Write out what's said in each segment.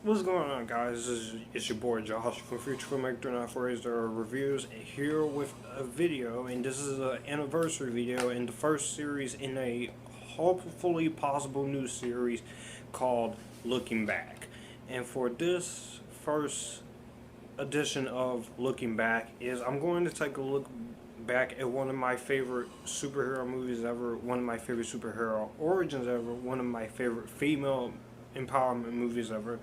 What's going on, guys? It's your boy Josh from Future Filmmaker 394 Reviews here with a video, and this is an anniversary video in the first series in a hopefully possible new series called Looking Back. And for this first edition of Looking Back is I'm going to take a look back at one of my favorite superhero movies ever, one of my favorite superhero origins ever, one of my favorite female empowerment movies ever,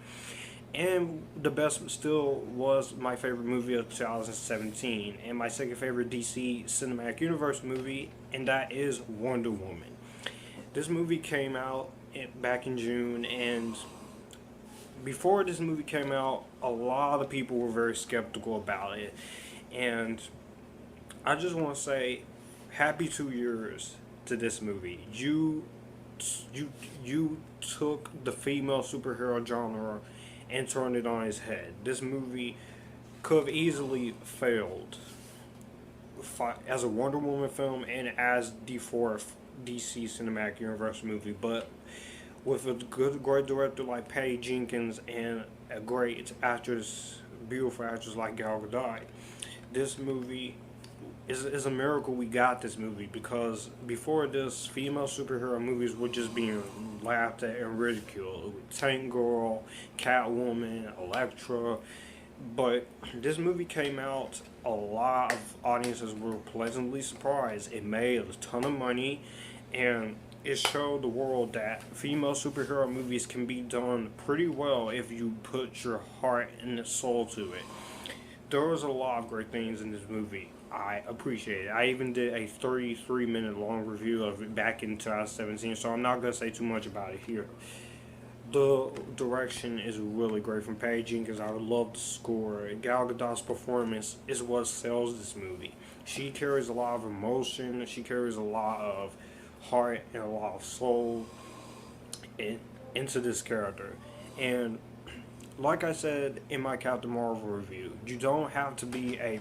and the best still was my favorite movie of 2017, and my second favorite DC Cinematic Universe movie, and that is Wonder Woman. This movie came out back in June, and before this movie came out, a lot of people were very skeptical about it, and I just want to say, happy 2 years to this movie. You you took the female superhero genre and turned it on its head. This movie could have easily failed as a Wonder Woman film and as the fourth DC Cinematic Universe movie, but with a great director like Patty Jenkins and a great actress, beautiful actress like Gal Gadot, this movie is a miracle we got this movie, because before this, female superhero movies were just being laughed at and ridiculed. Tank Girl, Catwoman, Elektra. But this movie came out, a lot of audiences were pleasantly surprised. It made a ton of money, and it showed the world that female superhero movies can be done pretty well if you put your heart and soul to it. There was a lot of great things in this movie. I appreciate it. I even did a 33-minute long review of it back in 2017, so I'm not going to say too much about it here. The direction is really great from Patty Jenkins. I love the score. Gal Gadot's performance is what sells this movie. She carries a lot of emotion. She carries a lot of heart and a lot of soul into this character. And like I said in my Captain Marvel review, you don't have to be a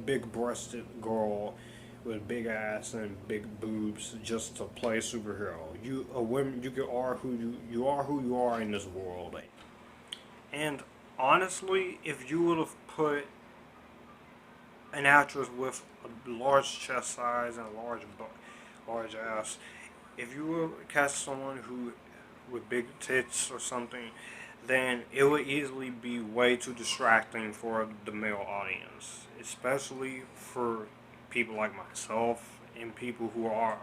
big-breasted girl with a big ass and big boobs just to play a superhero. You are who you are in this world. And honestly, if you would have put an actress with a large chest size and a large ass, if you would cast someone who with big tits or something, then it would easily be way too distracting for the male audience, especially for people like myself and people who are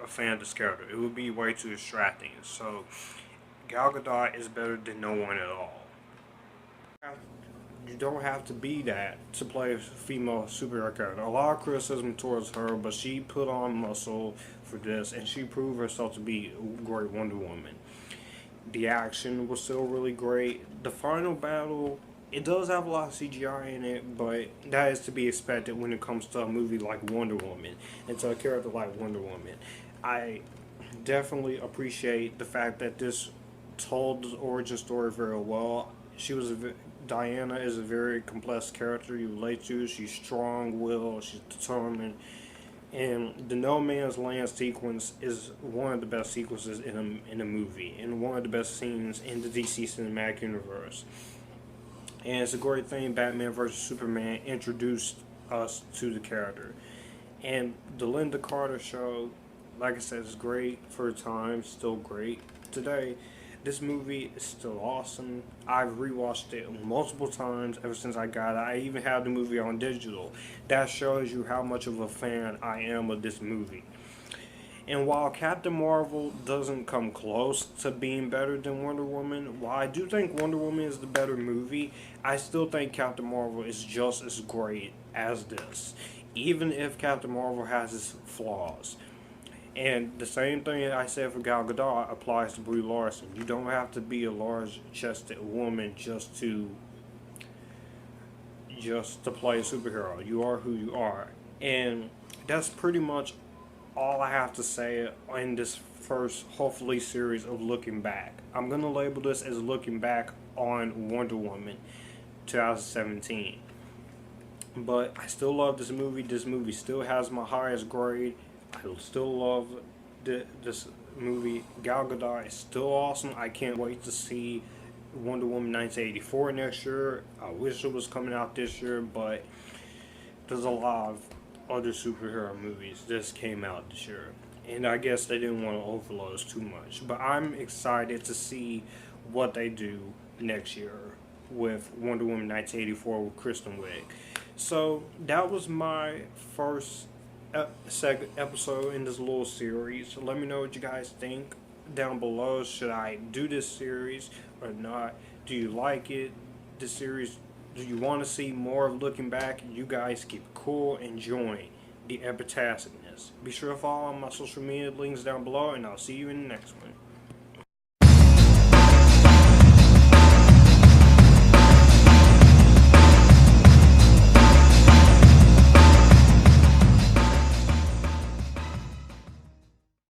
a fan of this character. It would be way too distracting. So Gal Gadot is better than no one at all. You don't have to be that to play a female superhero character. A lot of criticism towards her, but she put on muscle for this, and she proved herself to be a great Wonder Woman. The action was still really great. The final battle, it does have a lot of CGI in it, but that is to be expected when it comes to a movie like Wonder Woman and to a character like Wonder Woman. I definitely appreciate the fact that this told the origin story very well. Diana is a very complex character you relate to. She's strong-willed, she's determined, and the No Man's Land sequence is one of the best sequences in a movie, and one of the best scenes in the DC Cinematic Universe. And it's a great thing Batman vs. Superman introduced us to the character. And the Linda Carter show, like I said, is great for a time, still great today. This movie is still awesome. I've rewatched it multiple times ever since I got it. I even have the movie on digital. That shows you how much of a fan I am of this movie. And while Captain Marvel doesn't come close to being better than Wonder Woman, while I do think Wonder Woman is the better movie, I still think Captain Marvel is just as great as this, even if Captain Marvel has its flaws. And the same thing I said for Gal Gadot applies to Brie Larson. You don't have to be a large-chested woman just to play a superhero. You are who you are, and that's pretty much all I have to say in this first, hopefully, series of Looking Back. I'm gonna label this as Looking Back on Wonder Woman 2017. But I still love this movie. This movie still has my highest grade. I still love this movie. Gal Gadot is still awesome. I can't wait to see Wonder Woman 1984 next year. I wish it was coming out this year, but there's a lot of other superhero movies just came out this year. And I guess they didn't want to overload us too much. But I'm excited to see what they do next year with Wonder Woman 1984 with Kristen Wiig. So that was my first episode in this little series. So let me know what you guys think down below. Should I do this series or not? Do you like it? This series, do you want to see more of looking back? You guys keep it cool and join the epitasticness. Be sure to follow on my social media links down below, and I'll see you in the next one.